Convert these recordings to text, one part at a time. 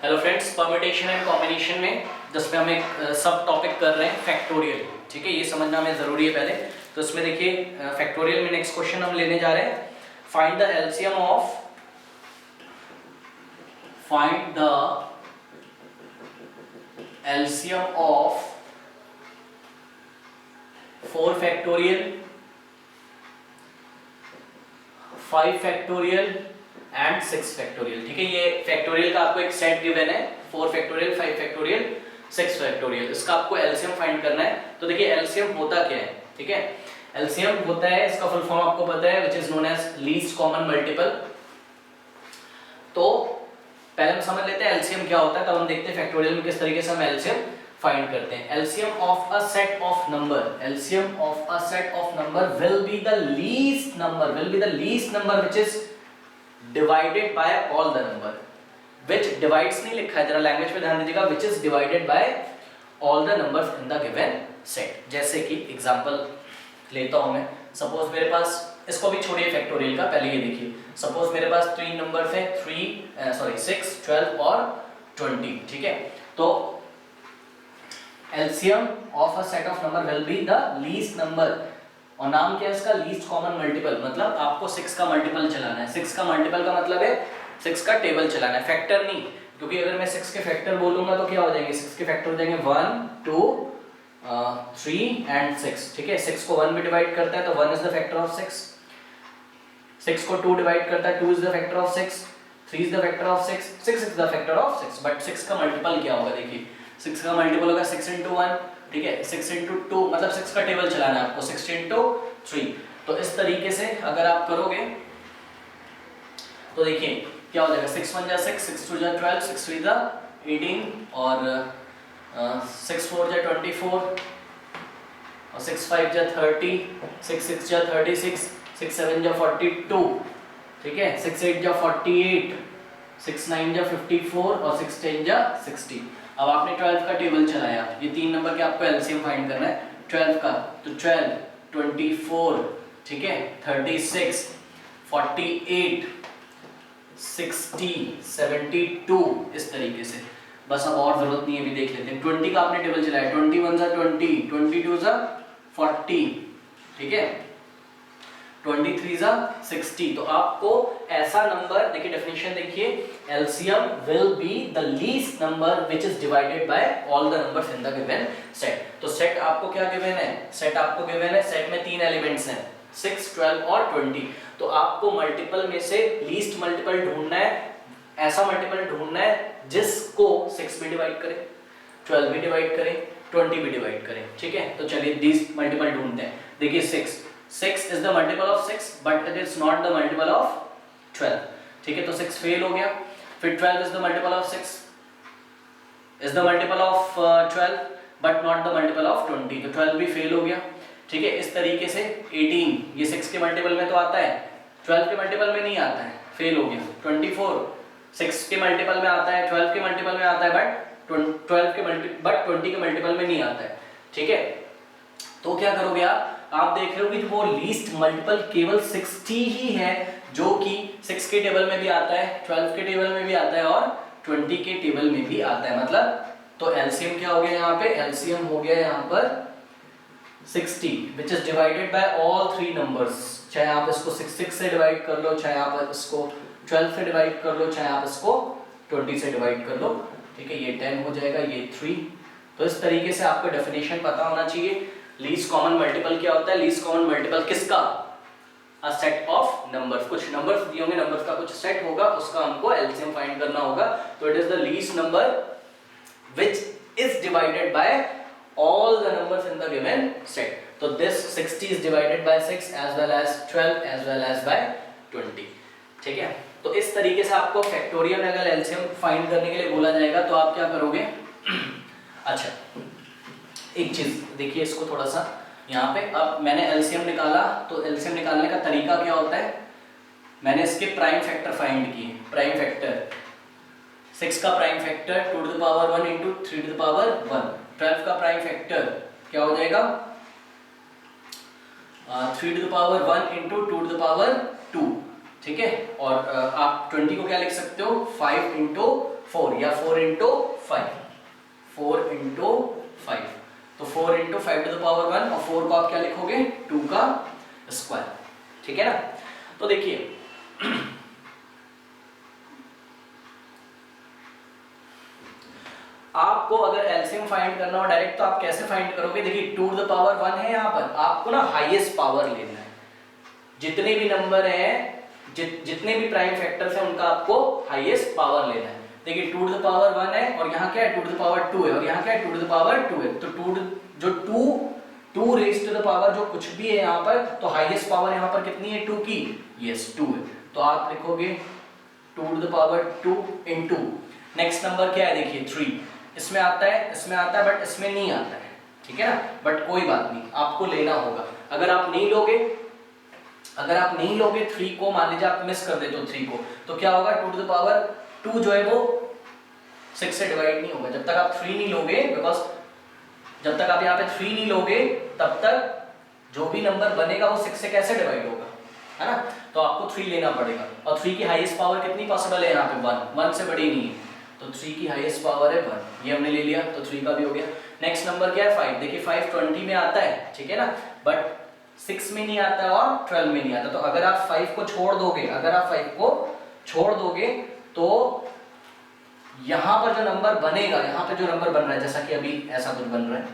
Hello friends, permutation and combination में जिसमें हम एक सब टॉपिक कर रहे हैं फैक्टोरियल। ठीक है, ये समझना हमें ज़रूरी है पहले। तो इसमें देखिए फैक्टोरियल में नेक्स्ट क्वेश्चन हम लेने जा रहे हैं, find the LCM of 4 factorial, 5 factorial and 6 factorial. ठीक है, ये फैक्टोरियल का आपको एक सेट गिवन है, 4 फैक्टोरियल, 5 फैक्टोरियल, 6 फैक्टोरियल। इसका आपको एलसीएम फाइंड करना है। तो देखिए एलसीएम होता क्या है। ठीक है, एलसीएम होता है, इसका फुल फॉर्म आपको पता है, which is known as least common multiple. तो पहले हम समझ लेते हैं एलसीएम क्या होता है, तब हम देखते हैं फैक्टोरियल में किस तरीके से हम एलसीएम फाइंड करते हैं। LCM of a set of number, LCM of a set of number will be the least number which is divided by all the number. Which divides नहीं लिखा है, जरा लैंग्वेज पे ध्यान दीजिएगा, which is divided by all the numbers in the given set. जैसे कि example लेता हूं मैं, सपोज मेरे पास, इसको भी छोड़िए फैक्टोरियल का, पहले ये देखिए, सपोज मेरे पास 3 नंबर्स हैं, 6, 12 और 20। ठीक है, तो LCM of a set of number will be the least number, और नाम क्या है इसका, लीस्ट कॉमन मल्टीपल। मतलब आपको 6 का मल्टीपल चलाना है। 6 का मल्टीपल का मतलब है 6 का टेबल चलाना है, फैक्टर नहीं, क्योंकि अगर मैं 6 के फैक्टर बोलूंगा तो क्या हो जाएंगे, 6 के फैक्टर हो जाएंगे 1, 2, 3 एंड 6। ठीक है, 6 को 1 में डिवाइड करता है तो 1 इज द फैक्टर ऑफ 6, 6 को 2 डिवाइड करता है, 2 is the factor of 6, 3 is the factor of 6, 6 is the factor of 6। But 6 का मल्टीपल क्या होगा, देखिए 6 का मल्टीपल होगा 6 into 1। ठीक है, 6 into 2, मतलब 6 का टेबल चलाना है आपको, 6 into 3। तो इस तरीके से अगर आप करोगे तो देखिए क्या हो जाएगा, 6 1 जा 6, 6 2 जा 12, 6 3 जा 18 और 6 4 जा 24 और 6 5 जा 30, 6 6 जा 36, 6 7 जा 42। ठीक है, 6 8 जा 48, 6 9 जा 54 और 6 10 जा 60। अब आपने 12 का टेबल चलाया, ये 3 नंबर के आपको एलसीएम फाइंड करना है 12 का, तो 12, 24, ठीक है, 36, 48, 60, 72, इस तरीके से। बस अब और जरूरत नहीं है, भी देख लेते हैं। 20 का आपने टेबल चलाया, 21 जा 20, 22 जा 40, ठीक है, 23 जा 60। तो आपको ऐसा नंबर, देखिए डेफिनेशन देखिए, LCM will be the least number which is divided by all the numbers in the given set. तो सेट आपको क्या गिवन है, सेट आपको गिवन है, सेट में 3 एलिमेंट्स हैं, 6, 12 और 20। तो आपको मल्टीपल में से लीस्ट मल्टीपल ढूंढना है, ऐसा मल्टीपल ढूंढना है जिसको 6 भी डिवाइड करे, 12 भी डिवाइड करे, 20 भी डिवाइड करे। ठीक है, तो चलिए लीस्ट मल्टीपल ढूंढते हैं। देखिए 6 is the multiple of 6 but it is not the multiple of 12। ठीक है, तो 6 फेल हो गया। फिर 12 is the multiple of 6 is the multiple of 12 but not the multiple of 20, तो 12 भी फेल हो गया। ठीक है, इस तरीके से 18, ये 6 के मल्टीपल में तो आता है, 12 के मल्टीपल में नहीं आता है, फेल हो गया। 24 6 के मल्टीपल में आता है, 12 के मल्टीपल में आता है, बट 20 के मल्टीपल में नहीं आता है। ठीक है, तो क्या करोगे आप देख रहे हो कि वो लीस्ट मल्टीपल केवल 60 ही है, जो कि 6 के टेबल में भी आता है, 12 के टेबल में भी आता है और 20 के टेबल में भी आता है। मतलब तो एलसीएम क्या हो गया यहाँ पे, एलसीएम हो गया यहाँ पर 60 which is divided by all 3 numbers। चाहे आप इसको 6 से डिवाइड कर लो, चाहे आप इसको 12 से डिवाइड कर लो, चाहे आप इसको 20 से डिवाइड कर लो। ठीक है, ये 10 हो जाएगा, ये 3। तो इस तरीके से आपको डेफिनेशन पता होना चाहिए। लीस्ट कॉमन मल्टीपल क्या होता है, लीस्ट कॉमन मल्टीपल किसका, अ सेट ऑफ नंबर्स। कुछ नंबर्स दिए होंगे, नंबर्स का कुछ सेट होगा, उसका हमको एलसीएम फाइंड करना होगा। तो it is the least number which is divided by all the numbers in the given set. तो this 60 is divided by 6 as well as 12 as well as by 20। ठीक है, तो इस तरीके से आपको फैक्टोरियल में अगर एलसीएम फाइंड करने के लिए बोला जाएगा तो आप क्या करोगे। अच्छा, एक चीज देखिए, इसको थोड़ा सा यहाँ पे, अब मैंने एलसीएम निकाला, तो एलसीएम निकालने का तरीका क्या होता है, मैंने इसके प्राइम फैक्टर फाइंड किए। प्राइम फैक्टर 6 का prime factor 2 to the power 1 into 3 to the power 1। 12 का प्राइम फैक्टर क्या हो जाएगा, 3 to the power 1 into 2 to the power 2। ठीक है, और आप 20 को क्या लिख सकते हो, 5 into 4 या 4 इंटू 5, 4 इंटू 5, तो 4 इंटू 5 टू द पावर 1, और 4 को आप क्या लिखोगे 2 का स्क्वायर, ठीक है ना। तो देखिए आपको अगर एलसीएम फाइंड करना हो डायरेक्ट, तो आप कैसे फाइंड करोगे, देखिए 2 टू द पावर 1 है, यहाँ पर आपको ना हाईएस्ट पावर लेना है, जितने भी नंबर हैं जितने भी प्राइम फैक्टर्स हैं उनका आपको हाईएस्ट पावर लेना है। देखिए 2 टू द पावर 1 है, और यहाँ क्या है 2 टू द पावर 2 है, और यहाँ क्या है 2 टू द पावर 2 है, तो 2 रेज़ टू द पावर जो कुछ भी है यहाँ पर, तो हाईएस्ट पावर यहाँ पर कितनी है 2 की, यस 2 है, तो आप लिखोगे 2 to the power 2 into, next number क्या है देखिए 3, इसमें आता है बट इसमें नहीं आता है, ठीक है ना, बट कोई बात नहीं, आपको लेना होगा। अगर आप नहीं लोगे 3 को, मान लीजिए आप मिस कर देते हो 3 को, तो क्या होगा 2 टू द पावर 2 जो है वो 6 से डिवाइड नहीं होगा, जब तक आप 3 नहीं लोगे, बिकॉज जब तक आप यहाँ पे 3 नहीं लोगे तब तक जो भी नंबर बनेगा वो 6 से कैसे डिवाइड होगा, है ना, तो आपको 3 लेना पड़ेगा, और 3 की हाईएस्ट पावर कितनी पॉसिबल है यहाँ पे 1 से बड़ी नहीं है, तो 3 की हाईएस्ट पावर है 1, ये हमने ले लिया, तो 3 का भी हो गया। नेक्स्ट नंबर क्या है 5, देखिए 5 20 में आता है, ठीक है ना, बट 6 में नहीं आता और 12 में नहीं आता, तो अगर आप 5 को छोड़ दोगे तो यहाँ पर जो नंबर बनेगा, यहाँ पे जो नंबर बन रहा है, जैसा कि अभी ऐसा कुछ बन रहा है,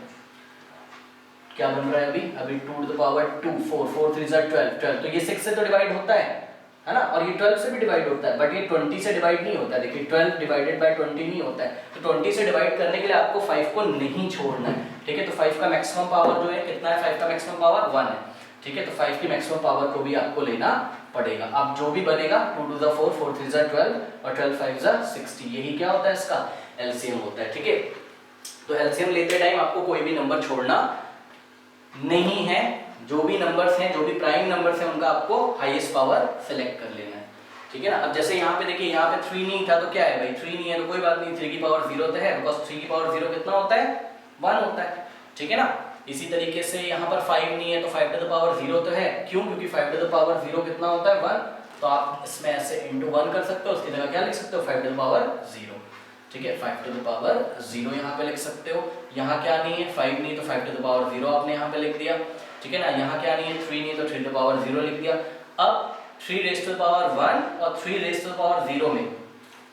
क्या बन रहा है अभी 2 टू द पावर 2, 4 3 12, तो ये 6 से तो डिवाइड होता है ना, और ये 12 से भी डिवाइड होता है, बट ये 20 से डिवाइड नहीं होता है, देखिए 12 डिवाइडेड बाय 20 नहीं होता है, तो 20 से डिवाइड करने के लिए आपको 5 को नहीं छोड़ना है, ठीक है, तो 5 का मैक्सिमम पावर जो है कितना है, 5 का मैक्सिमम पावर 1 है, ठीक है, तो 5 की मैक्सिमम पावर को भी आपको लेना पड़ेगा। अब जो भी बनेगा 2 टू द 4, 4 3 12, और 12 5 60, यही क्या होता है इसका एलसीएम होता है, ठीक है। तो एलसीएम लेते टाइम आपको कोई भी नंबर छोड़ना नहीं है, जो भी नंबर्स हैं, जो भी प्राइम नंबर्स हैं, उनका आपको हाईएस्ट पावर सिलेक्ट कर लेना है, ठीक है ना। अब जैसे यहाँ पे देखिए, यहाँ पे 3 नहीं था तो क्या है भाई, 3 नहीं है तो कोई बात नहीं, 3 की पावर 0 तो है, बिकॉज 3 की पावर 0 कितना होता है 1 होता है, ठीक है ना। इसी तरीके से यहाँ पर 5 नहीं है तो 5 टू द पावर 0 तो है, क्यों, क्योंकि 5 टू द पावर 0 कितना होता है 1, तो आप इसमें ऐसे इंटू 1 कर सकते हो, उसकी जगह क्या लिख सकते हो 5 टू द पावर 0, ठीक है, 5 टू द पावर 0 यहाँ पे लिख सकते हो। यहाँ क्या नहीं है 5 नहीं, तो 5 टू द पावर 0 आपने यहाँ पे लिख दिया, ठीक है ना। यहाँ क्या नहीं है 3 नहीं, तो 3 टू द पावर 0 लिख दिया। अब 3 रेज़ टू द पावर 1 और 3 रेज़ टू द पावर 0 में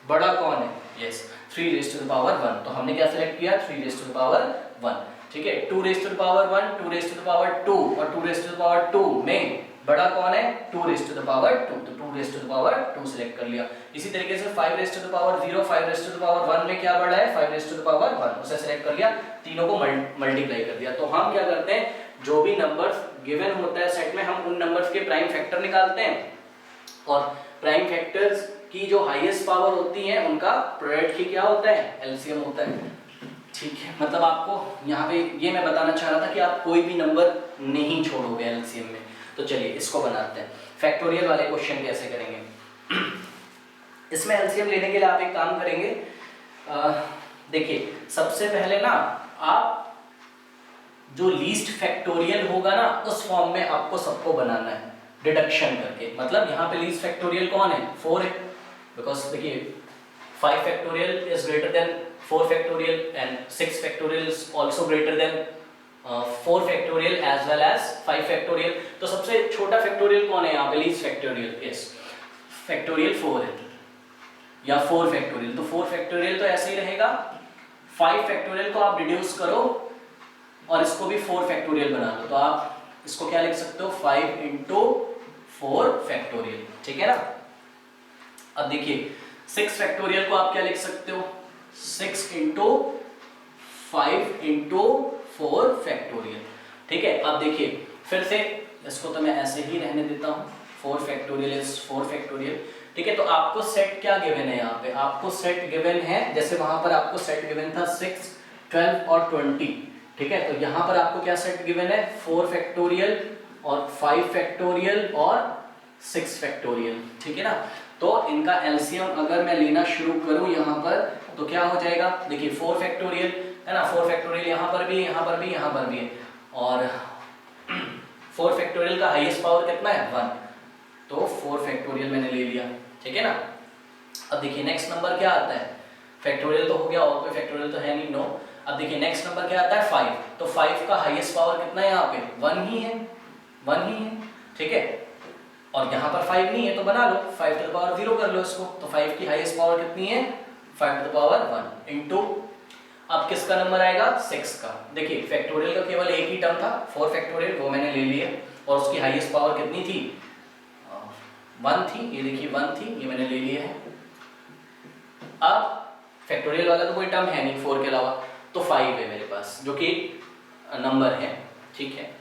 बड़ा कौन है, yes 3 raise to the power 1, तो हमने क्या सिलेक्ट किया 3 रेज़ टू द पावर 1, ठीक है। 2 raise to the power 1, 2 raise to the power 2 और 2 रेज़ टू द पावर 2 में बड़ा कौन है 2 रेज़ टू द पावर 2, तो 2 raise to the power 2 select कर लिया। इसी तरीके से 5 raise to the power 0, 5 raise to the power 1 में क्या बड़ा है 5 रेज़ टू द पावर 1, उसे सिलेक्ट कर लिया, तीनों को मल्टीप्लाई कर दिया। तो हम क्या करते हैं, जो भी नंबर्स गिवन होता है सेट में, हम उन नंबर्स के प्राइम फैक्टर निकालते हैं, और प्राइम फैक्टर्स की जो हाईएस्ट पावर होती है उनका प्रोडक्ट ही क्या होता है एलसीएम होता है, ठीक है। मतलब आपको यहाँ पे ये मैं बताना चाह रहा था कि आप कोई भी नंबर नहीं छोड़ोगे एलसीएम में। तो चलिए इसको बनाते हैं, फैक्टोरियल वाले क्वेश्चन कैसे करेंगे। इसमें एलसीएम लेने के लिए आप एक काम करेंगे, देखिए सबसे पहले ना आप जो लीस्ट फैक्टोरियल होगा ना उस फॉर्म में आपको सबको बनाना है डिडक्शन करके। मतलब यहाँ पे लीस्ट फैक्टोरियल कौन है 4 है, बिकॉज देखिए 5 factorial is greater than 4 factorial and 6 factorial is also greater than 4 factorial as well as 5 factorial. तो सबसे छोटा फैक्टोरियल कौन है यहाँ पे लीस्ट फैक्टोरियल, यस फैक्टोरियल 4 है या 4 फैक्टोरियल, तो 4 फैक्टोरियल तो ऐसे ही रहेगा। 5 फैक्टोरियल को आप रिड्यूस करो और इसको भी 4 फैक्टोरियल बना लो, तो आप इसको क्या लिख सकते हो 5 इंटू 4 फैक्टोरियल, ठीक है ना। अब देखिए 6 फैक्टोरियल को आप क्या लिख सकते हो 6 इंटू 5 इंटू 4 फैक्टोरियल, ठीक है। अब देखिए फिर से इसको तो मैं ऐसे ही रहने देता हूँ, 4 फैक्टोरियल इज 4 फैक्टोरियल, ठीक है। तो आपको सेट क्या गिवन है यहाँ पे, आपको सेट गिवन है, जैसे वहां पर आपको सेट गिवन था 6, 12 और 20, ठीक है। तो यहाँ पर आपको क्या सेट गिवन है 4 फैक्टोरियल और 5 फैक्टोरियल और 6 फैक्टोरियल, ठीक है ना। तो इनका एलसीएम अगर मैं लेना शुरू करूं यहाँ पर तो क्या हो जाएगा, देखिए 4 फैक्टोरियल है ना, 4 फैक्टोरियल यहाँ पर भी, यहाँ पर भी, यहाँ पर भी है, और 4 फैक्टोरियल का हाईएस्ट पावर कितना है 1, तो 4 फैक्टोरियल मैंने ले लिया, ठीक है ना। अब देखिए नेक्स्ट नंबर क्या आता है फैक्टोरियल तो हो गया, और कोई फैक्टोरियल तो है नहीं, नो। अब देखिए नेक्स्ट नंबर क्या आता है 5, तो 5 का हाईएस्ट पावर कितना है यहाँ पे 1 ही है, 1 ही है, ठीक है। और यहाँ पर 5 नहीं है तो बना लो 5 टू द पावर 0 कर लो इसको, तो 5 की हाईएस्ट पावर कितनी है 5 टू द पावर 1 इनटू, अब किसका नंबर आएगा 6 का। देखिए फैक्टोरियल का केवल एक ही टर्म था 4 फैक्टोरियल, वो मैंने ले लिया और उसकी हाईएस्ट पावर कितनी थी 1 थी, ये देखिए 1 थी, ये मैंने ले लिया है। अब फैक्टोरियल वाला तो कोई टर्म है नहीं 4 के अलावा, तो 5 है मेरे पास जो कि नंबर है, ठीक है।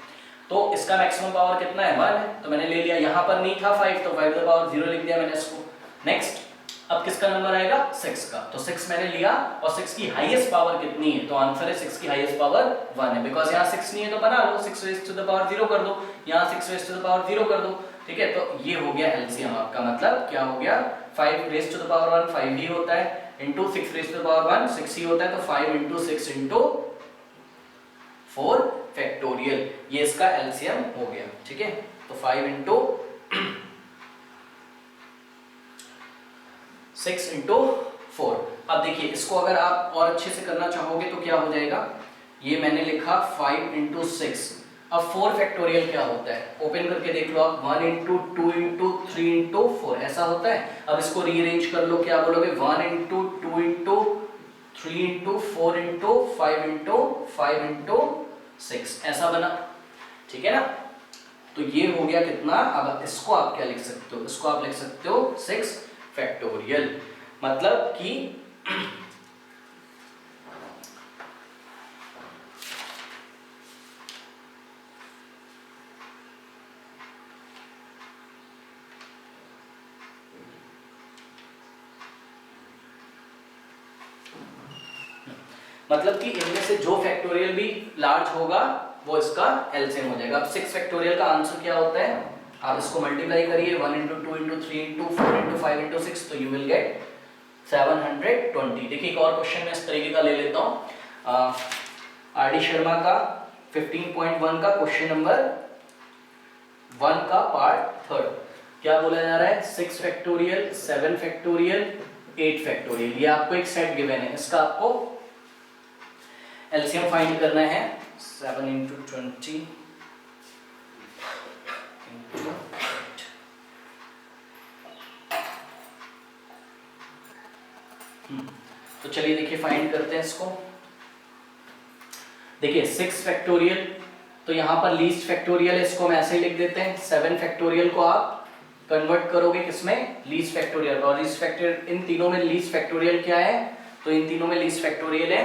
तो इसका मैक्सिमम पावर कितना है 1 है, तो मैंने ले लिया, यहाँ पर नहीं था 5 तो 5 टू द पावर 0 लिख दिया मैंने इसको। नेक्स्ट अब किसका नंबर आएगा 6 का, तो 6 मैंने लिया और 6 की हाईएस्ट पावर कितनी है, तो आंसर है 6 की हाईएस्ट पावर 1 है, बिकॉज यहाँ 6 नहीं है तो बना लो 6 रेज़ टू द पावर 0 कर दो, यहाँ 6 रेज़ टू द पावर 0 कर दो, ठीक है। तो ये हो गया एलसीएम आपका, मतलब क्या हो गया 5 रेज़ टू द पावर 1 5 ही होता है, into 6 raise to the power 1 6 ही होता है, तो 5 इंटू 6 इंटू 4 फैक्टोरियल, ये इसका एलसीएम हो गया, ठीक है। तो 5 इंटू 6 इंटू 4। अब देखिए इसको अगर आप और अच्छे से करना चाहोगे तो क्या हो जाएगा, ये मैंने लिखा 5 इंटू 6, अब 4 फैक्टोरियल क्या होता है, ओपन करके देख लो आप, 1 इंटू 2 इंटू 3 इंटू 4 ऐसा होता है। अब इसको रीअरेंज कर लो, क्या बोलोगे 1 into 2 into 3 into 4 into 5 into 5 into 6 ऐसा बना, ठीक है ना। तो ये हो गया कितना, अब इसको आप क्या लिख सकते हो, इसको आप लिख सकते हो 6 फैक्टोरियल, मतलब कि मतलब कि इनमें से जो फैक्टोरियल भी लार्ज होगा वो इसका एलसीएम हो जाएगा। अब 6 फैक्टोरियल का आंसर क्या होता है, आप इसको मल्टीप्लाई करिए 1 into 2 into 3 into 4 into 5 into 6, तो यू विल गेट 720। देखिए एक और क्वेश्चन मैं इस तरीके का ले लेता हूँ, आर डी शर्मा का 15.1 का क्वेश्चन नंबर 1 का पार्ट 3, क्या बोला जा रहा है 6 फैक्टोरियल 7 फैक्टोरियल 8 फैक्टोरियल, ये आपको एक सेट गिवन है, इसका आपको एलसीएम फाइंड करना है। 7 इंटू 20 तो चलिए देखिए फाइंड करते हैं इसको। देखिए 6 फैक्टोरियल, तो यहाँ पर लीस्ट फैक्टोरियल है, इसको हम ऐसे ही लिख देते हैं। 7 फैक्टोरियल को आप कन्वर्ट करोगे किसमें, लीस्ट फैक्टोरियल, और लीस्ट फैक्टोरियल इन तीनों में लीस्ट फैक्टोरियल क्या है, तो इन तीनों में लीस्ट फैक्टोरियल है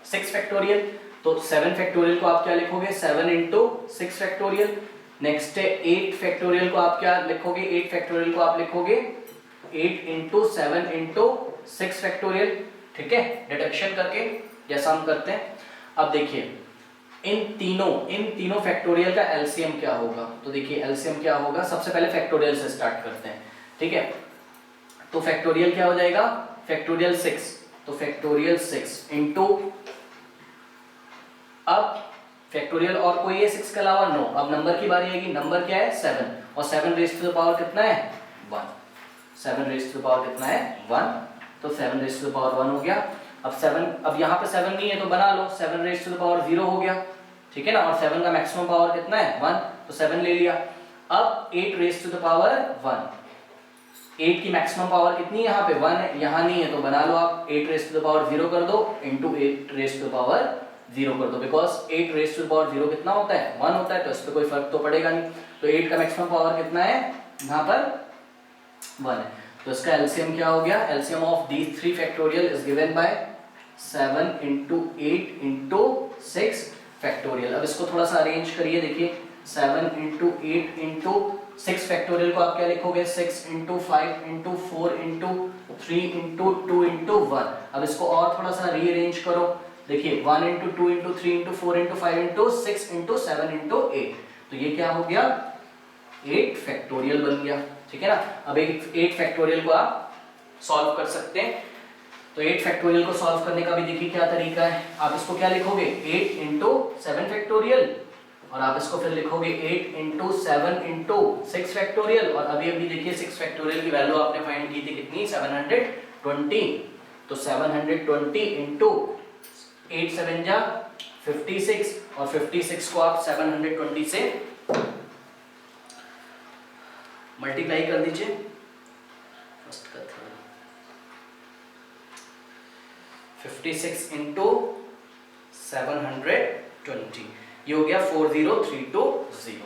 6 फैक्टोरियल, तो 7 फैक्टोरियल को आप क्या लिखोगे 7 इंटू 6 फैक्टोरियल। नेक्स्ट है 8 फैक्टोरियल को आप क्या लिखोगे, 8 फैक्टोरियल को आप लिखोगे 8 इंटू 7 इंटू 6 फैक्टोरियल, ठीक है, डिडक्शन करके जैसा हम करते हैं। अब देखिए इन तीनों फैक्टोरियल का एलसीएम क्या होगा, तो देखिए एलसीएम क्या होगा, सबसे पहले फैक्टोरियल से स्टार्ट करते हैं, ठीक है। तो फैक्टोरियल क्या हो जाएगा, फैक्टोरियल 6, तो फैक्टोरियल 6 इंटू, अब फैक्टोरियल और कोई है 6 के अलावा, नो। अब नंबर की बारी आएगी, नंबर क्या है 7, और 7 रेज़ टू द पावर कितना है 1, 7 रेज़ टू द पावर कितना है 1, तो 7 रेज़ टू द पावर 1 हो गया। अब 7, अब यहाँ पे 7 नहीं है तो बना लो 7 रेज़ टू द पावर 0 हो गया, ठीक है ना, और 7 का मैक्सिमम पावर कितना है 1, तो 7 ले लिया। अब 8 रेज़ टू द पावर 1, 8 की मैक्सिमम पावर कितनी है यहाँ पे 1 है, यहाँ नहीं है तो बना लो आप 8 रेज़ टू द पावर 0 कर दो into 8 raise to the power 0 कर दो, because 8 raise to the power 0 कितना होता है 1 होता है, तो इस पर कोई फर्क तो पड़ेगा नहीं। तो 8 का मैक्सिमम पावर कितना है यहाँ पर 1 है, तो इसका एलसीएम क्या हो गया, LCM of these 3 factorial is given by 7 into 8 into 6 factorial. अब इसको थोड़ा सा अरेंज करिए, देखिए 7 इंटू 8 इंटू 6 फैक्टोरियल को आप क्या लिखोगे 6 into 5 into 4 into 3 into 2 into 1। अब इसको और थोड़ा सा रीअरेंज करो, देखिए 1 into 2 into 3 into 4 into 5 into 6 into 7 into 8, तो ये क्या हो गया 8 फैक्टोरियल बन गया, ठीक है ना। अब एक 8 फैक्टोरियल को आप सॉल्व कर सकते हैं, तो 8 फैक्टोरियल को सॉल्व करने का भी देखिए क्या तरीका है, आप इसको क्या लिखोगे 8 इंटू 7 फैक्टोरियल, और आप इसको फिर लिखोगे 8 इंटू 7 इंटू 6 फैक्टोरियल, और अभी अभी देखिए 6 फैक्टोरियल की वैल्यू आपने फाइंड की थी कितनी 720, तो 720 इंटू 8 7 जा 56 और 56 को आप 720 से मल्टीप्लाई कर दीजिए, फर्स्ट का थर्ड, 56 इंटू 720, ये हो गया 40320,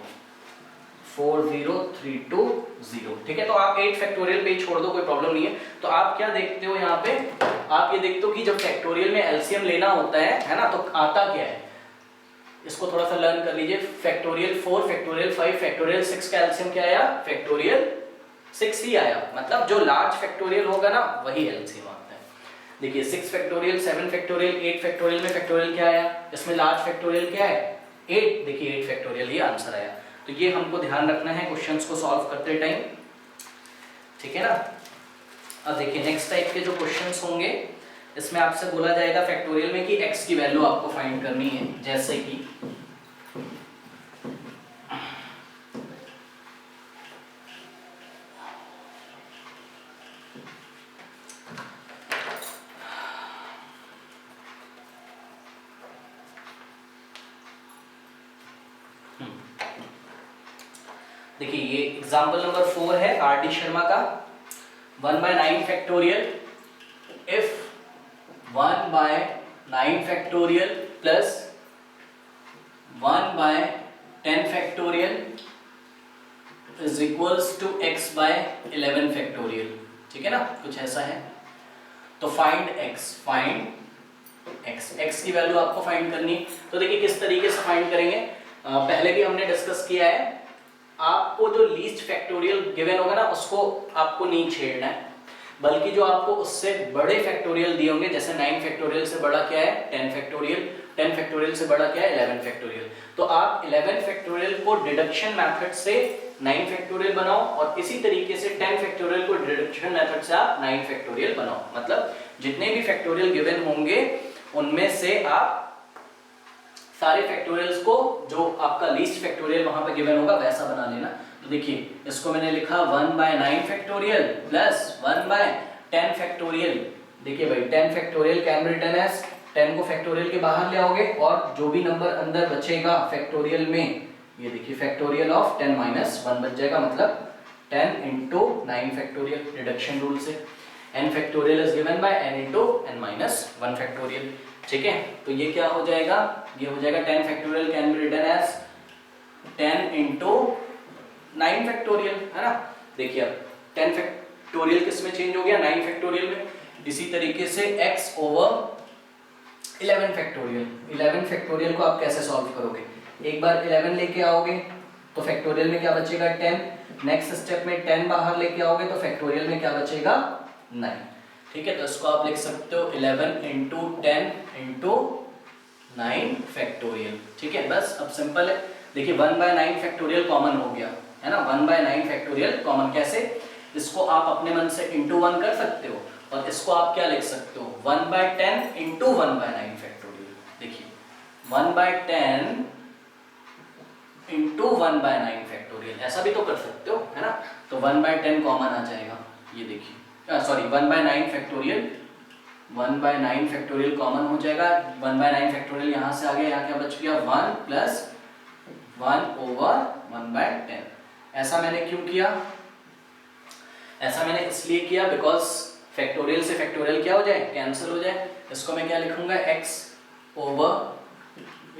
40320। ठीक है, तो आप 8 फैक्टोरियल पे छोड़ दो, कोई प्रॉब्लम नहीं है। तो आप क्या देखते हो यहाँ पे, आप ये देखते हो कि जब फैक्टोरियल में एलसीएम लेना होता है ना, तो आता क्या है, इसको थोड़ा सा लर्न कर लीजिए। फैक्टोरियल 4, फैक्टोरियल 5, फैक्टोरियल 6 का एलसीएम क्या आया, फैक्टोरियल 6 ही आया। मतलब जो लार्ज फैक्टोरियल होगा ना वही एलसीएम आता है। देखिए 6 फैक्टोरियल, 7 फैक्टोरियल, 8 फैक्टोरियल में फैक्टोरियल क्या आया, इसमें लार्ज फैक्टोरियल क्या है 8, देखिए 8 फैक्टोरियल ये आंसर आया। तो ये हमको ध्यान रखना है क्वेश्चंस को सॉल्व करते टाइम, ठीक है ना। अब देखिए नेक्स्ट टाइप के जो क्वेश्चंस होंगे, इसमें आपसे बोला जाएगा फैक्टोरियल में कि x की वैल्यू आपको फाइंड करनी है, जैसे कि देखिए ये एग्जाम्पल नंबर 4 है आर डी शर्मा का, 1/9 factorial if 1/9 factorial plus 1/10 factorial is equals to x/11 factorial. ठीक है ना, कुछ ऐसा है। तो फाइंड x की वैल्यू आपको फाइंड करनी है। तो देखिए किस तरीके से फाइंड करेंगे, पहले भी हमने डिस्कस किया है, आपको जो लीस्ट फैक्टोरियल गिवन होगा ना उसको आपको नहीं छेड़ना है, बल्कि जो आपको उससे बड़े फैक्टोरियल दिए होंगे, जैसे 9 फैक्टोरियल से बड़ा क्या है 10 फैक्टोरियल, 10 फैक्टोरियल से बड़ा क्या है 11 फैक्टोरियल। तो आप 11 फैक्टोरियल को डिडक्शन मेथड से 9 फैक्टोरियल बनाओ और इसी तरीके से 10 फैक्टोरियल को डिडक्शन मेथड से आप 9 फैक्टोरियल बनाओ। मतलब जितने भी फैक्टोरियल गिवन होंगे उनमें से आप सारे फैक्टोरियल्स को जो आपका लीस्ट फैक्टोरियल वहां पे गिवन होगा वैसा बना लेना। तो देखिए इसको मैंने लिखा 1/9 फैक्टोरियल प्लस 1/10 फैक्टोरियल। देखिए भाई 10 factorial can be written as, 10 को फैक्टोरियल के बाहर ले आओगे और जो भी नंबर अंदर बचेगा फैक्टोरियल में, ये देखिए फैक्टोरियल ऑफ 10 - 1 बच जाएगा, मतलब 10 into 9 फैक्टोरियल रिडक्शन रूल से। n factorial is given by n into n - 1 factorial. ठीक है, तो ये क्या हो जाएगा, ये हो जाएगा 10 factorial can be written as 10 into 9 factorial, है ना। देखिए अब 10 फैक्टोरियल किस में चेंज हो गया 9 फैक्टोरियल में। इसी तरीके से x ओवर 11 फैक्टोरियल, 11 फैक्टोरियल को आप कैसे सॉल्व करोगे, एक बार 11 लेके आओगे तो फैक्टोरियल में क्या बचेगा 10, नेक्स्ट स्टेप में 10 बाहर लेके आओगे तो फैक्टोरियल में क्या बचेगा 9। ठीक है, तो इसको आप लिख सकते हो 11 into 10 into 9 फैक्टोरियल। ठीक है, बस अब सिंपल है। देखिए 1/9 फैक्टोरियल कॉमन हो गया है ना, 1/9 फैक्टोरियल कॉमन कैसे, इसको आप अपने मन से into 1 कर सकते हो और इसको आप क्या लिख सकते हो 1/10 into 1/9 फैक्टोरियल। देखिए 1/10 into 1/9 फैक्टोरियल, ऐसा भी तो कर सकते हो, है ना। तो 1/10 कॉमन आ जाएगा, ये देखिए सॉरी 1/9 फैक्टोरियल, 1/9 फैक्टोरियल कॉमन हो जाएगा। 1/9 फैक्टोरियल यहाँ से आ गया, यहाँ क्या बच गया 1 प्लस 1 ओवर 1/10। ऐसा मैंने क्यों किया, ऐसा मैंने इसलिए किया बिकॉज फैक्टोरियल से फैक्टोरियल क्या हो जाए कैंसिल हो जाए। इसको मैं क्या लिखूंगा x over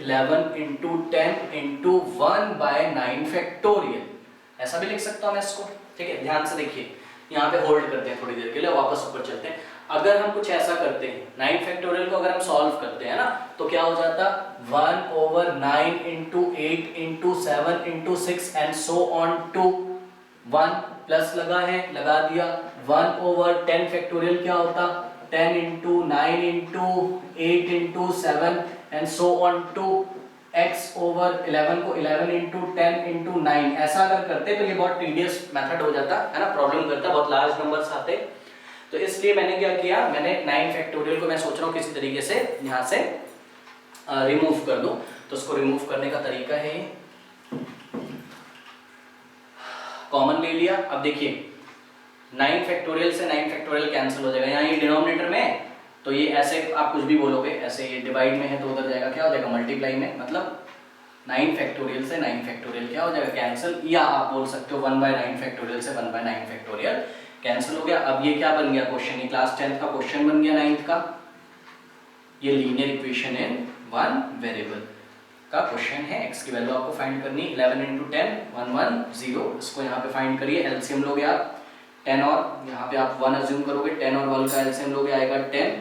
11 into 10 into 1/9 factorial, ऐसा भी लिख सकता हूँ मैं इसको। ठीक है, ध्यान से देखिए, यहाँ पे होल्ड करते हैं थोड़ी देर के लिए, वापस ऊपर चलते हैं। अगर हम कुछ ऐसा करते हैं 9 फैक्टोरियल को अगर हम सॉल्व करते हैं ना तो क्या हो जाता 1 over 9 into 8 into 7 into 6 and so on to 1 plus लगा है लगा दिया 1 ओवर 10 फैक्टोरियल क्या होता 10 into 9 into 8 into 7 and so on to x over 11 को 11 into 10 into 9। ऐसा अगर करते तो ये बहुत टीडियस मेथड हो जाता है ना, प्रॉब्लम करता, बहुत लार्ज नंबर्स आते। तो इसलिए मैंने क्या किया, मैंने 9 फैक्टोरियल को मैं सोच रहा हूँ किसी तरीके से यहाँ से रिमूव कर दूं। तो उसको रिमूव करने का तरीका है कॉमन ले लिया। अब देखिए 9 फैक्टोरियल से 9 फैक्टोरियल कैंसिल हो जाएगा, यहाँ ये डिनोमिनेटर में तो ये ऐसे आप कुछ भी बोलोगे, ऐसे ये डिवाइड में है तो उधर जाएगा, क्या हो जाएगा मल्टीप्लाई में, मतलब 9 फैक्टोरियल से 9 फैक्टोरियल क्या हो जाएगा कैंसिल, या आप बोल सकते हो 1/9 फैक्टोरियल से 1/9 फैक्टोरियल कैंसिल हो गया। अब ये क्या बन गया क्वेश्चन, ये क्लास 10th का क्वेश्चन बन गया 9th का, ये linear equation in one variable का क्वेश्चन है। x की वैल्यू आपको फाइंड करनी है, 11 × 10 110, इसको यहाँ पे फाइंड करिए, एलसीएम लोगे आप 10 और यहाँ पे आप 1 अज्यूम करोगे, 10 और 1 का एलसीएम लोगे आएगा 10,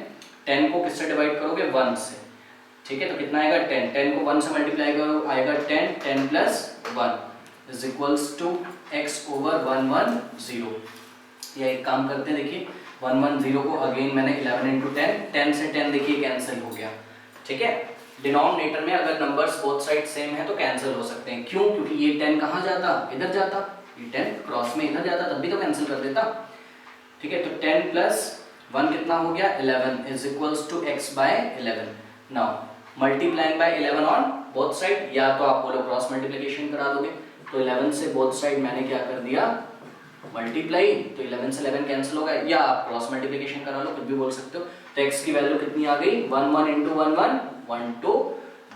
10 को किससे डिवाइड करोगे 1 से, ठीक है, तो कितना आएगा 10, 10 को 1 से मल्टीप्लाई करो आएगा 10, 10 + 1 इज इक्वल्स टू x/110। ये एक काम करते हैं, देखिए 110 को अगेन मैंने 11 × 10, 10 से 10 देखिए कैंसिल हो गया, ठीक है। डिनोमिनेटर में अगर नंबर्स बोथ साइड सेम है तो कैंसिल हो सकते हैं, क्यों, क्योंकि ये 10 कहाँ जाता, इधर जाता, ये 10 क्रॉस में इधर जाता, तब भी तो कैंसिल कर देता, ठीक है। तो 10 + 1 कितना हो गया 11 is equals to x/11। Now multiplying by 11 on both side, या तो आप बोलो क्रॉस मल्टीप्लिकेशन करा दोगे, तो 11 से बोथ साइड मैंने क्या कर दिया मल्टीप्लाई, तो 11 से 11 कैंसिल हो गया, या आप क्रॉस मल्टीप्लिकेशन करा लो, कुछ भी बोल सकते हो। तो x की वैल्यू कितनी आ गई 1 1 × 1 1 1 to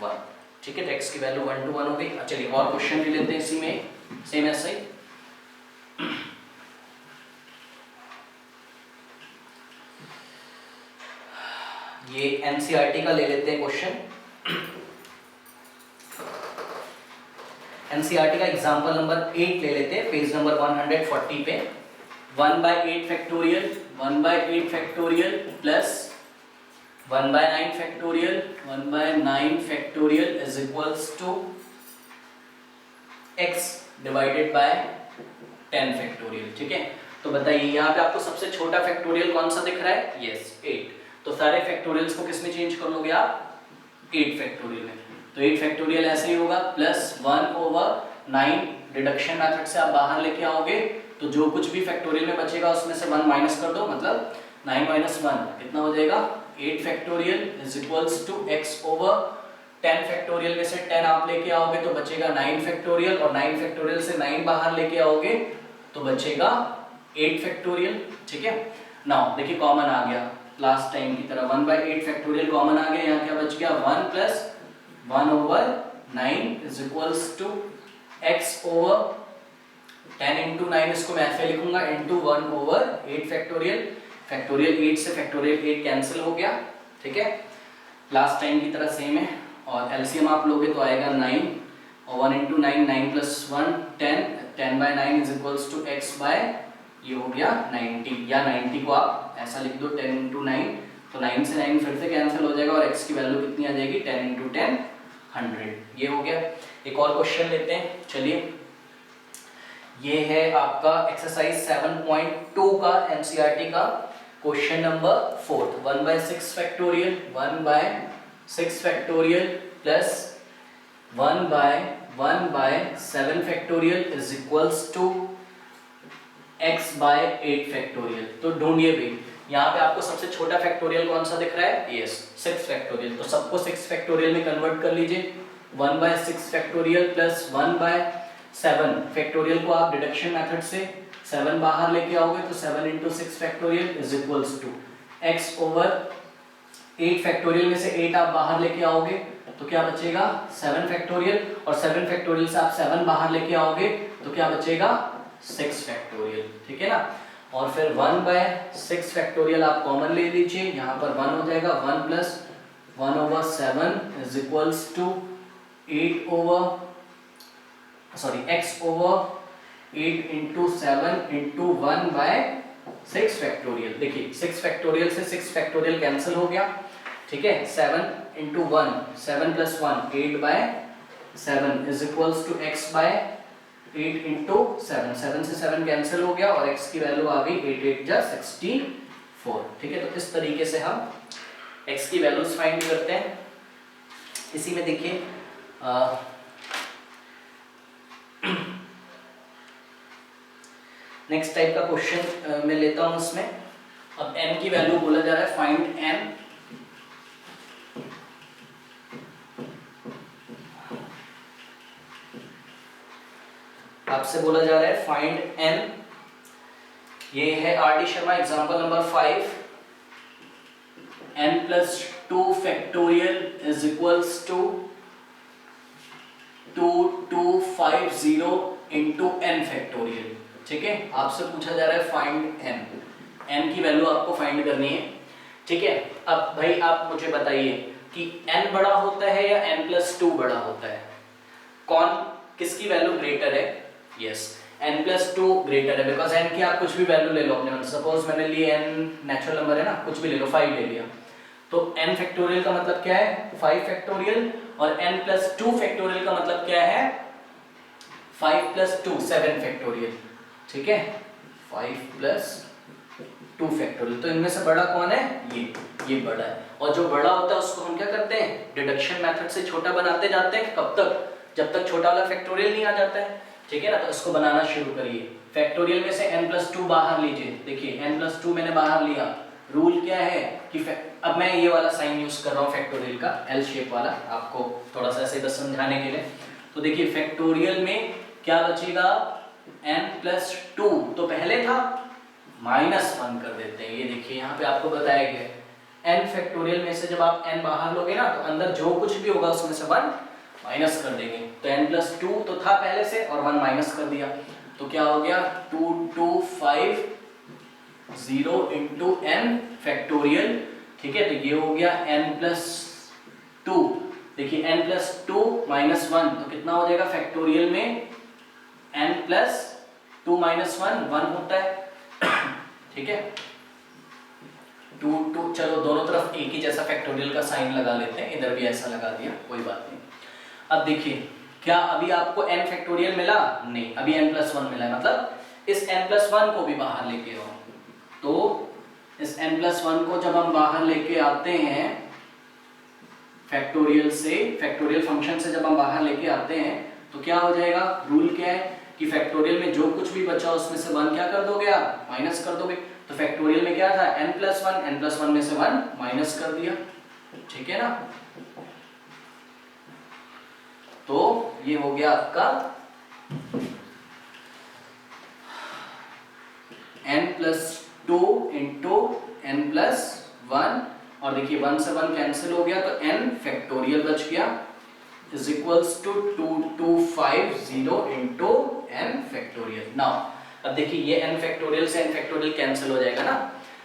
1, ठीक है, तो x की वैल्यू 1 to 1 हो गई। चलिए और क्वेश्चन ले लेते हैं इसी में, सेम ऐसे ही। ये एनसीईआरटी का ले लेते हैं क्वेश्चन, एनसीईआरटी का एग्जांपल नंबर 8 ले लेते हैं, पेज नंबर 140 पे। 1/8 factorial 1/8 factorial plus 1/9 factorial 1/9 factorial is equals to x divided by 10 factorial, ठीक है। तो बताइए यहाँ पे आपको सबसे छोटा फैक्टोरियल कौन सा दिख रहा है, यस 8, तो सारे फैक्टोरियल्स को किस में चेंज कर लोगे आप 8 फैक्टोरियल में, तो 8 फैक्टोरियल ऐसे ही होगा प्लस 1/9, डिडक्शन मेथड से आप बाहर लेके आओगे तो जो कुछ भी फैक्टोरियल में बचेगा उसमें से 1 माइनस कर दो, मतलब 9 - 1 कितना हो जाएगा 8 factorial is equals to x/10 factorial में से 10 आप लेके आओगे तो बचेगा 9 फैक्टोरियल, और 9 फैक्टोरियल से 9 बाहर लेके आओगे तो बचेगा 8 फैक्टोरियल, ठीक है। नाउ देखिए कॉमन आ गया लास्ट टाइम की तरह, 1/8 फैक्टोरियल कॉमन आ गया, यहाँ क्या बच गया 1 + 1/9 इज इक्वल्स टू x/10 × 9, इसको मैं ऐसे लिखूंगा इंटू 1/8 फैक्टोरियल, फैक्टोरियल 8 से फैक्टोरियल 8 कैंसिल हो गया, ठीक है, लास्ट टाइम की तरह सेम है। और एलसीएम आप लोगे तो आएगा 9, और 1 × 9 9 + 1 10, 10/9 इज इक्वल्स टू x/ ये हो गया 90, या 90 को आप ऐसा लिख दो 10 × 9, तो 9 से 9 फिर से कैंसिल हो जाएगा, और x की वैल्यू कितनी आ जाएगी 10 × 10 100, ये हो गया। एक और क्वेश्चन लेते हैं, चलिए ये है आपका एक्सरसाइज 7.2 का एनसीईआरटी का question number 4, 1/6 factorial 1/6 factorial plus 1/7 factorial is equals to x/8 factorial. तो ढूंढिए भाई यहाँ पे आपको सबसे छोटा फैक्टोरियल कौन सा दिख रहा है, यस 6 फैक्टोरियल, तो सबको 6 फैक्टोरियल में कन्वर्ट कर लीजिए। 1/6 फैक्टोरियल प्लस 1/7 फैक्टोरियल को आप डिडक्शन मेथड से 7 बाहर लेके आओगे तो 7 × 6 factorial is equals to x/8 factorial में से 8 आप बाहर लेके आओगे तो क्या बचेगा 7 फैक्टोरियल, और 7 फैक्टोरियल से आप 7 बाहर लेके आओगे तो क्या बचेगा 6 फैक्टोरियल, ठीक है ना। और फिर 1/6 फैक्टोरियल आप कॉमन ले लीजिए, यहाँ पर 1 हो जाएगा, 1 + 1/7 is equals to x/8 × 7 × 1/6 factorial. देखिए 6 फैक्टोरियल से 6 फैक्टोरियल कैंसिल हो गया, ठीक है, 7 × 1 7 + 1 8/7 इज इक्वल्स टू x/8 × 7, 7 से 7 कैंसिल हो गया, और x की वैल्यू आ गई 8 8 जा 64, ठीक है। तो इस तरीके से हम x की वैल्यूज फाइंड करते हैं। इसी में देखिए नेक्स्ट टाइप का क्वेश्चन मैं लेता हूं इसमें। अब n की वैल्यू बोला जा रहा है फाइंड n, आपसे बोला जा रहा है फाइंड n, ये है R D Sharma example number 5। n plus 2 factorial is equals to 2250 into n factorial. ठीक है, आपसे पूछा जा रहा है फाइंड n की वैल्यू आपको फाइंड करनी है। ठीक है, अब भाई आप मुझे बताइए कि n बड़ा होता है या n प्लस 2 बड़ा होता है, कौन किसकी वैल्यू ग्रेटर है? यस, n प्लस 2 ग्रेटर है, बिकॉज n की आप कुछ भी वैल्यू ले लो अपने मन। सपोज मैंने लिए n नेचुरल नंबर है ना, कुछ भी ले लो, 5 ले लिया, तो n फैक्टोरियल का मतलब क्या है? 5 फैक्टोरियल, और n प्लस 2 फैक्टोरियल का मतलब क्या है? 5 प्लस 2 7 फैक्टोरियल। ठीक है, 5 प्लस 2 फैक्टोरियल। तो इनमें से बड़ा कौन है? ये बड़ा है। और जो बड़ा होता है उसको हम क्या करते हैं? डिडक्शन मेथड से छोटा बनाते जाते हैं। कब तक? जब तक छोटा वाला फैक्टोरियल नहीं आ जाता है। ठीक है ना, तो इसको बनाना शुरू करिए। फैक्टोरियल में से n प्लस 2 बाहर लीजिए। देखिए n प्लस 2 मैंने बाहर लिया। रूल क्या है कि अब मैं ये वाला साइन यूज कर रहा हूँ फैक्टोरियल का, L शेप वाला, आपको थोड़ा सा ऐसे बस समझाने के लिए। तो देखिए फैक्टोरियल में क्या बचेगा? n प्लस 2 तो पहले था, -1 कर देते हैं। ये देखिए यहाँ पे आपको बताया गया है n फैक्टोरियल में से जब आप n बाहर लोगे ना, तो अंदर जो कुछ भी होगा उसमें से 1 माइनस कर देंगे। तो n प्लस 2 तो था पहले से, और 1 माइनस कर दिया, तो क्या हो गया? 2250 इंटू n फैक्टोरियल। ठीक है, तो ये हो गया n प्लस 2। देखिए n प्लस 2 माइनस 1 तो कितना हो जाएगा फैक्टोरियल में? n प्लस 2 माइनस 1 होता है। ठीक है, 2 चलो दोनों तरफ एक ही जैसा फैक्टोरियल का साइन लगा लेते हैं, इधर भी ऐसा लगा दिया, कोई बात नहीं। अब देखिए, क्या अभी आपको n फैक्टोरियल मिला? नहीं, अभी n प्लस 1 मिला है, मतलब इस n प्लस 1 को भी बाहर लेके आओ। तो इस n प्लस 1 को जब हम बाहर लेके आते हैं फैक्टोरियल से, फैक्टोरियल फंक्शन से जब हम बाहर लेके आते हैं, तो क्या हो जाएगा? रूल क्या है कि फैक्टोरियल में जो कुछ भी बचा उसमें से 1 क्या कर दोगे आप? माइनस कर दोगे। तो फैक्टोरियल में क्या था? n प्लस 1 में से 1 माइनस कर दिया। ठीक है ना, तो ये हो गया आपका n plus 2 into n plus 1, और देखिए 1 से 1 कैंसिल हो गया, तो n फैक्टोरियल बच गया is equals to 2250 into n factorial. Now अब देखिए ये n फैक्टोरियल से n फैक्टोरियल कैंसिल हो जाएगा ना,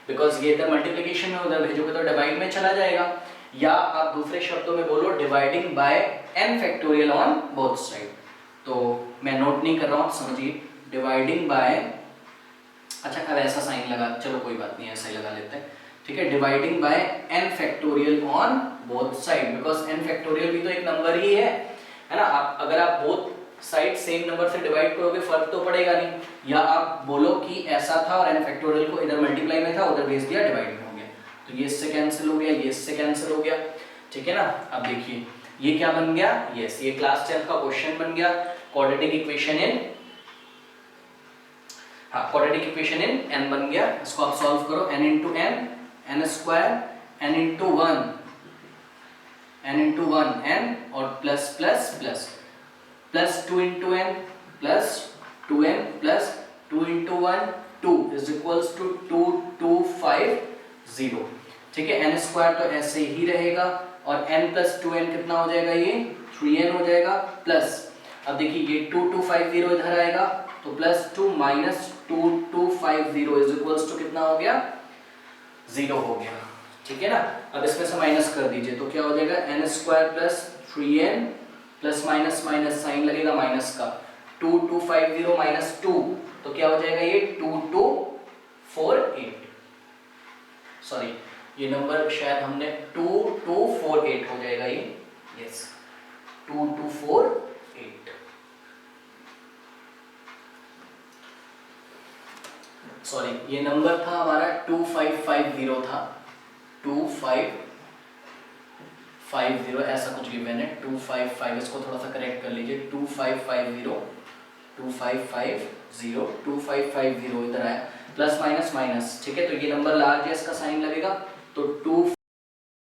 बिकॉज ये इधर मल्टीप्लिकेशन में उधर भेजोगे तो डिवाइड में चला जाएगा, या आप दूसरे शब्दों में बोलो dividing by n factorial on both side. तो मैं नोट नहीं कर रहा हूँ, समझिए, डिवाइडिंग बाय, अच्छा अब ऐसा साइन लगा, चलो कोई बात नहीं, ऐसा ही लगा लेते हैं। ठीक है, dividing by n factorial on both side, because n factorial भी तो एक नंबर ही है ना। आप अगर आप बोथ साइड सेम नंबर से डिवाइड करोगे फर्क तो पड़ेगा नहीं, या आप बोलो कि ऐसा था और n फैक्टोरियल को इधर मल्टीप्लाई में था, उधर भेज दिया, डिवाइड में हो गया, तो ये इससे कैंसिल हो गया, ये इससे कैंसिल हो गया। ठीक है ना, अब देखिए ये क्या बन गया? यस, ये क्लास 10 का क्वेश्चन बन गया, क्वाड्रेटिक इक्वेशन इन, हाँ क्वाड्रेटिक इक्वेशन इन n बन गया। इसको आप सॉल्व करो, n into n, n square, n into 1, n into 1 n, और plus plus plus plus 2 into n plus 2n plus 2 into 1 2 is equals to 2250। ठीक है, n square तो ऐसे ही रहेगा, और n प्लस 2n कितना हो जाएगा? ये 3n हो जाएगा, प्लस अब देखिए ये 2250 इधर आएगा, तो plus 2 minus 2250 is equals to कितना हो गया? 0 हो गया। ठीक है ना, अब इसमें से माइनस कर दीजिए, तो क्या हो जाएगा? n square plus 3n plus minus minus sign लगेगा माइनस का, 2250 माइनस 2, तो क्या हो जाएगा? ये 2248, सॉरी ये नंबर शायद हमने 2248 हो जाएगा ये, यस 2248, सॉरी ये नंबर था हमारा 2550 था, 2550 ऐसा कुछ गिवन है, 255, इसको थोड़ा सा करेक्ट कर लीजिए, 2550 2550 इधर आया, प्लस माइनस माइनस। ठीक है, तो ये नंबर लार्ज है, इसका साइन लगेगा, तो 2